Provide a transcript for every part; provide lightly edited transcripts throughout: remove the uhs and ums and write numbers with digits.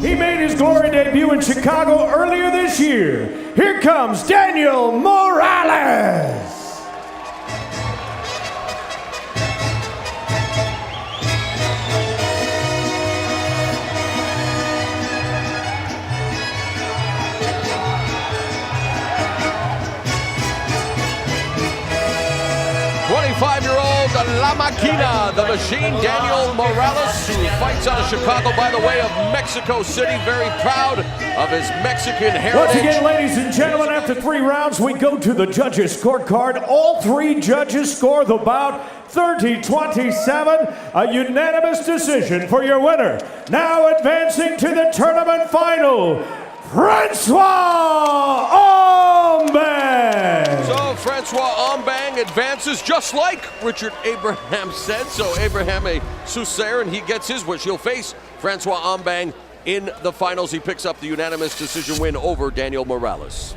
He made his glory debut in Chicago earlier this year. Here comes Daniel Morales. La Máquina, the machine, Daniel Morales, who fights out of Chicago by the way of Mexico City. Very proud of his Mexican heritage. Once again, ladies and gentlemen, after 3 rounds, we go to the judges' scorecard. All 3 judges score the bout 30-27, a unanimous decision for your winner. Now advancing to the tournament final, Francois Ombang. So Francois Ombang advances just like Richard Abraham said. So Abraham a soothsayer, and he gets his wish. He'll face Francois Ombang in the finals. He picks up the unanimous decision win over Daniel Morales.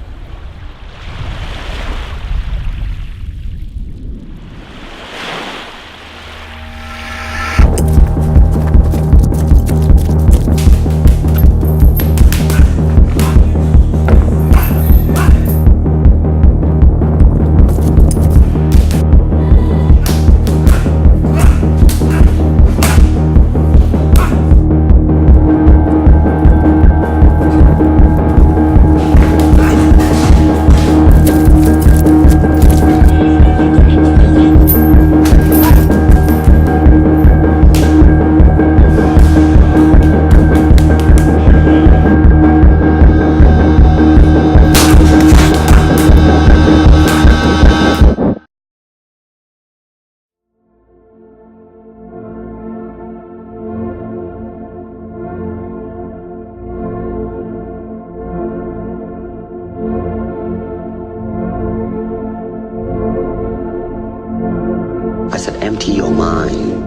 I said, empty your mind.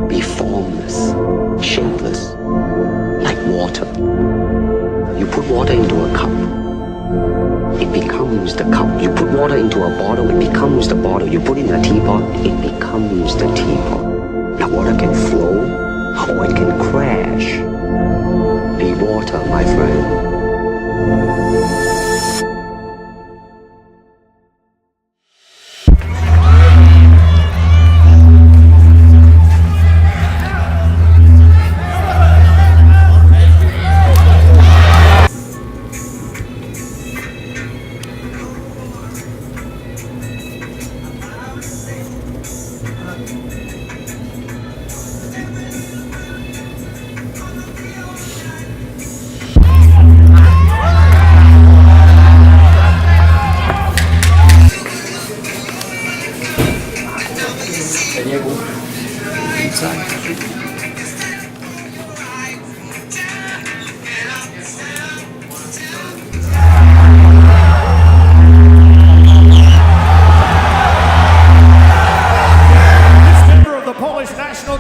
Be formless, shapeless, like water. You put water into a cup, it becomes the cup. You put water into a bottle, it becomes the bottle. You put it in a teapot, it becomes the teapot. Now water can flow, or it can crash. Be water, my friend.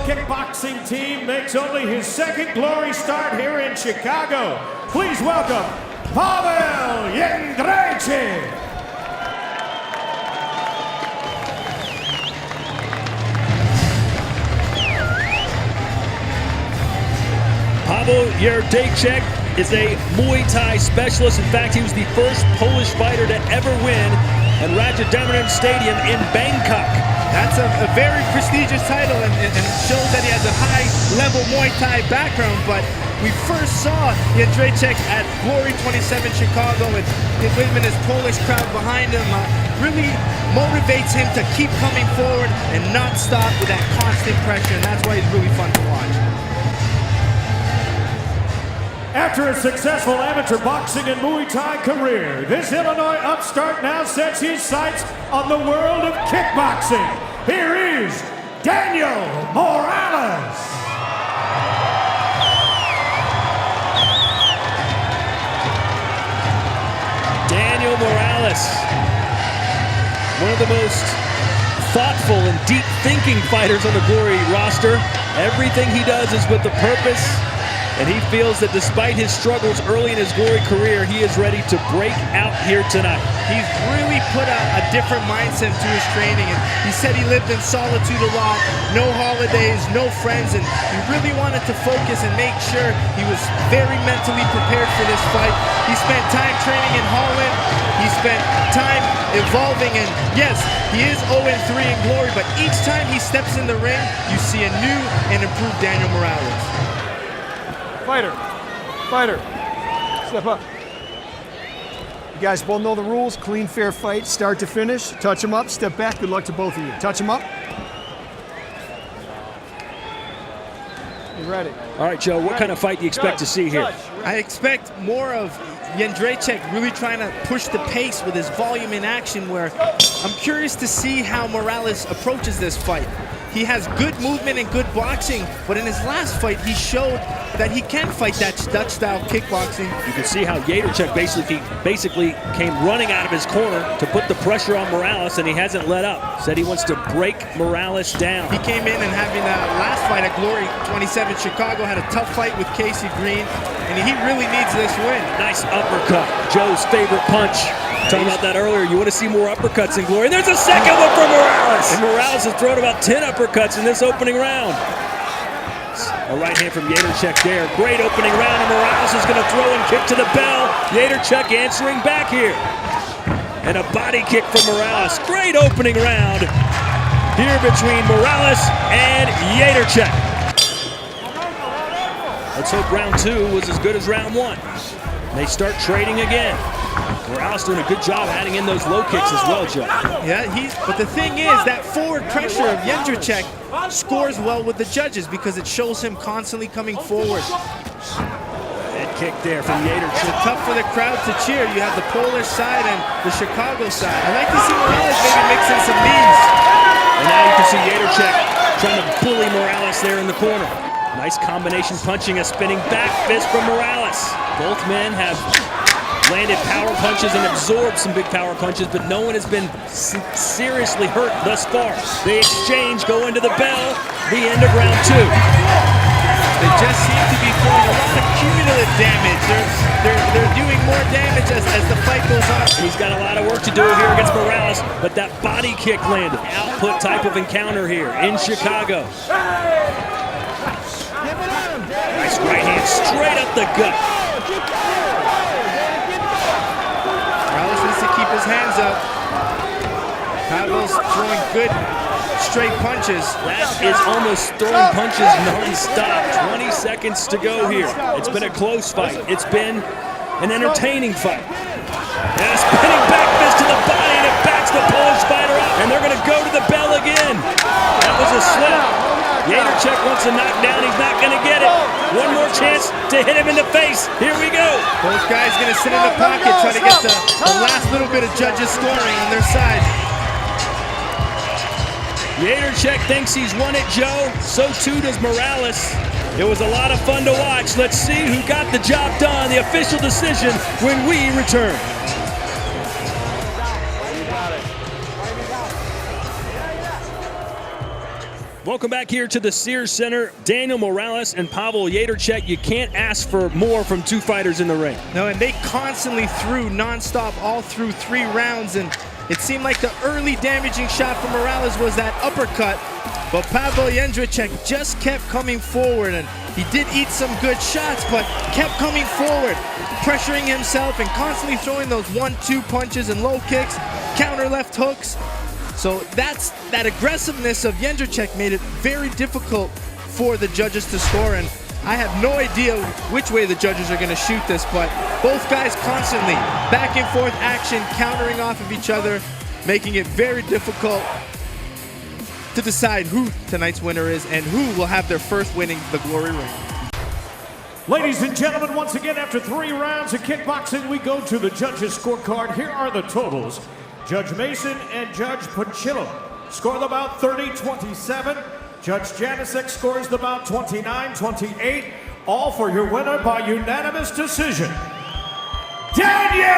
Kickboxing team makes only his second glory start here in Chicago. Please welcome Pabon. Pabon Jędrzejczyk is a Muay Thai specialist. In fact, he was the first Polish fighter to ever win at Raja Demrin Stadium in Bangkok. That's a very prestigious title and shows that he has a high-level Muay Thai background, but We first saw Jędrzejczyk at Glory 27 Chicago with him and his Polish crowd behind him. Really motivates him to keep coming forward and not stop with that constant pressure, and that's why he's really fun to watch. After a successful amateur boxing and Muay Thai career, this Illinois upstart now sets his sights on the world of kickboxing. Here is Daniel Morales. Daniel Morales, one of the most thoughtful and deep-thinking fighters on the Glory roster. Everything he does is with a purpose. And he feels that despite his struggles early in his Glory career, he is ready to break out here tonight. He's really put a different mindset to his training, and he said he lived in solitude a lot, no holidays, no friends, and he really wanted to focus and make sure he was very mentally prepared for this fight. He spent time training in Holland, he spent time evolving, and yes, he is 0-3 in Glory, but each time he steps in the ring, you see a new and improved Daniel Morales. Fighter, step up. You guys both know the rules. Clean, fair fight, start to finish. Touch him up, step back. Good luck to both of you. Touch him up. You ready? All right, Joe, what kind of fight do you expect to see here? I expect more of Jędrzejczyk really trying to push the pace with his volume in action, where I'm curious to see how Morales approaches this fight. He has good movement and good boxing, but in his last fight, he showed that he can fight that Dutch-style kickboxing. You can see how Jędrzejczyk basically came running out of his corner to put the pressure on Morales, and he hasn't let up. Said he wants to break Morales down. He came in and having that last fight at Glory 27 Chicago, had a tough fight with Casey Green, and he really needs this win. Nice uppercut, Joe's favorite punch. Talking about that earlier, you want to see more uppercuts in Glory. And there's a second one for Morales. And Morales has thrown about 10 uppercuts in this opening round. A right hand from Jędrzejczyk there. Great opening round, and Morales is going to throw and kick to the bell. Jędrzejczyk answering back here. And a body kick from Morales. Great opening round here between Morales and Jędrzejczyk. Let's hope round two was as good as round one. They start trading again. Morales doing a good job adding in those low kicks as well, Joe. Yeah, but the thing is, that forward pressure of Jędrzejczyk scores well with the judges because it shows him constantly coming forward. Head kick there from Jędrzejczyk. It's tough for the crowd to cheer. You have the Polish side and the Chicago side. I like to see Morales maybe mixing some knees. And now you can see Jędrzejczyk trying to bully Morales there in the corner. Nice combination punching, a spinning back fist from Morales. Both men have landed power punches and absorbed some big power punches, but no one has been seriously hurt thus far. They exchange, go into the bell, the end of round two. They just seem to be doing a lot of cumulative damage. They're doing more damage as the fight goes on. And he's got a lot of work to do here against Morales, but that body kick landed. Output type of encounter here in Chicago. Nice right hand straight up the gut. Morales needs to keep his hands up. Pabon's throwing good straight punches. That is almost throwing punches non-stop. 20 seconds to go here. It's been a close fight. It's been an entertaining fight. And a spinning back fist to the body, and it backs the Polish fighter up. And they're going to go to the bell again. That was a slip. Jędrzejczyk wants a knockdown. He's not going to get it. One more chance to hit him in the face. Here we go. Both guys going to sit in the pocket, try to get the last little bit of judges scoring on their side. Jędrzejczyk thinks he's won it, Joe. So too does Morales. It was a lot of fun to watch. Let's see who got the job done. The official decision when we return. Welcome back here to the Sears Center. Daniel Morales and Pabon Jędrzejczyk. You can't ask for more from two fighters in the ring. No, and they constantly threw nonstop all through 3 rounds, and it seemed like the early damaging shot for Morales was that uppercut, but Pabon Jędrzejczyk just kept coming forward, and he did eat some good shots, but kept coming forward, pressuring himself and constantly throwing those 1-2 punches and low kicks, counter left hooks. So that aggressiveness of Jędrzejczyk made it very difficult for the judges to score, and I have no idea which way the judges are going to shoot this, but both guys constantly back and forth action, countering off of each other, making it very difficult to decide who tonight's winner is and who will have their first winning the glory ring. Ladies and gentlemen, once again, after 3 rounds of kickboxing, we go to the judges' scorecard. Here are the totals. Judge Mason and Judge Pachillo score the bout 30-27. Judge Janicek scores the bout 29-28. All for your winner by unanimous decision, Daniel!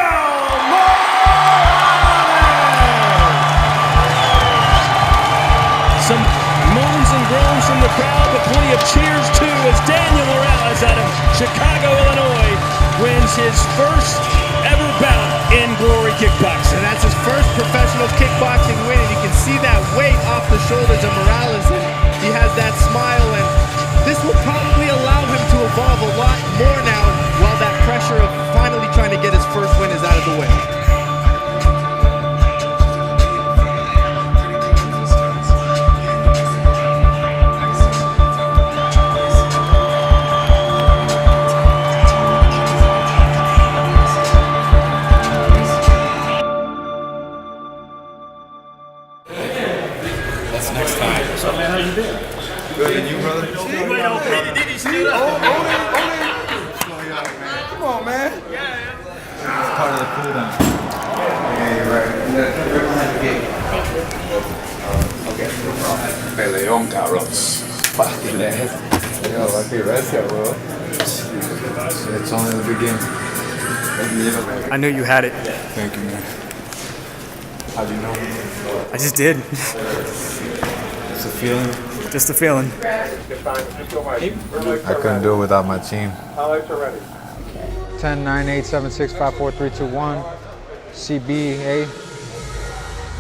Some moans and groans from the crowd, but plenty of cheers too as Daniel Morales out of Chicago, Illinois wins his first ever bout in Glory Kickboxing. And that's his first professional kickboxing win, and you can see that weight off the shoulders of Morales, and he has that smile, and this will probably allow him to evolve a lot more now while that pressure of finally trying to get his first win is out of the way. Good, and you, brother? Come on, man. It's part of the cool down. Yeah, you're right. Okay. Peleón, cabrón. Yo, qué gracias, bro. It's only the beginning. I knew you had it. Thank you, man. How'd you know? I just did. It's a feeling. Just a feeling. I couldn't do it without my team. 10-9-8-7-6-5-4-3-2-1. CBA.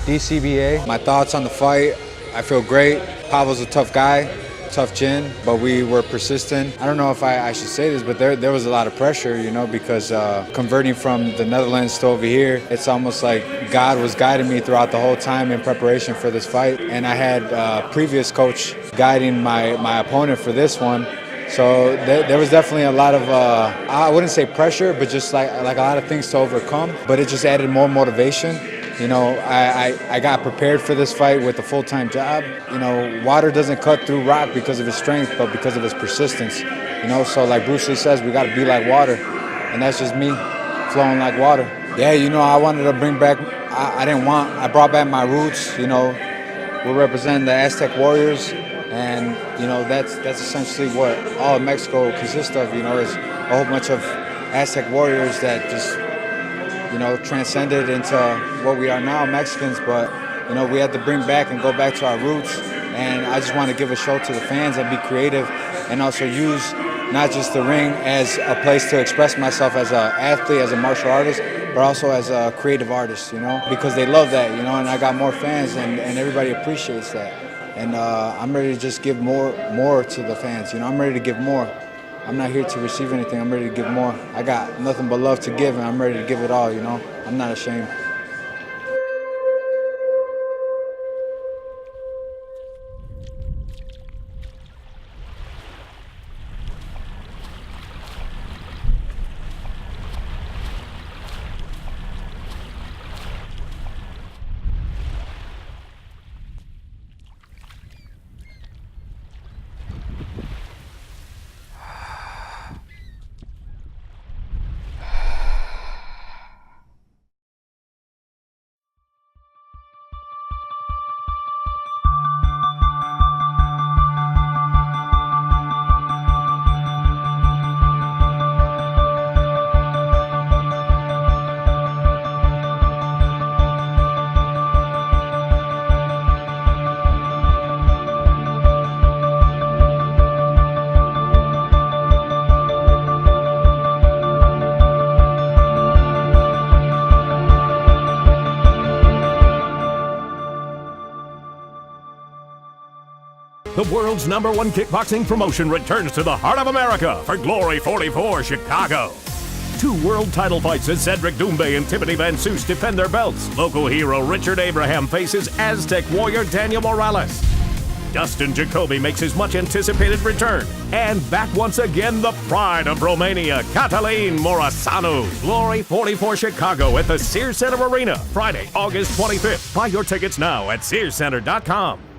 DCBA. My thoughts on the fight. I feel great. Pabon's a tough guy, tough chin, but we were persistent. I don't know if I should say this, but there was a lot of pressure, you know, because converting from the Netherlands to over here, it's almost like God was guiding me throughout the whole time in preparation for this fight. And I had a previous coach guiding my opponent for this one. So there was definitely a lot of, I wouldn't say pressure, but just like a lot of things to overcome. But it just added more motivation. You know, I got prepared for this fight with a full-time job. You know, water doesn't cut through rock because of its strength, but because of its persistence. You know, so like Bruce Lee says, we got to be like water. And that's just me, flowing like water. Yeah, you know, I wanted to bring back, I brought back my roots. You know, we're representing the Aztec warriors. And, you know, that's essentially what all of Mexico consists of, you know, is a whole bunch of Aztec warriors that just, you know, transcended into what we are now, Mexicans. But, you know, we had to bring back and go back to our roots. And I just want to give a show to the fans and be creative and also use not just the ring as a place to express myself as an athlete, as a martial artist, but also as a creative artist, you know, because they love that, you know, and I got more fans and everybody appreciates that. And I'm ready to just give more to the fans. You know, I'm ready to give more. I'm not here to receive anything. I'm ready to give more. I got nothing but love to give, and I'm ready to give it all, you know. I'm not ashamed. The world's #1 kickboxing promotion returns to the heart of America for Glory 44 Chicago. 2 world title fights as Cedric Doumbé and Tiffany Van Soos defend their belts. Local hero Richard Abraham faces Aztec warrior Daniel Morales. Dustin Jacoby makes his much-anticipated return. And back once again, the pride of Romania, Catalin Morasanu. Glory 44 Chicago at the Sears Center Arena, Friday, August 25th. Buy your tickets now at SearsCenter.com.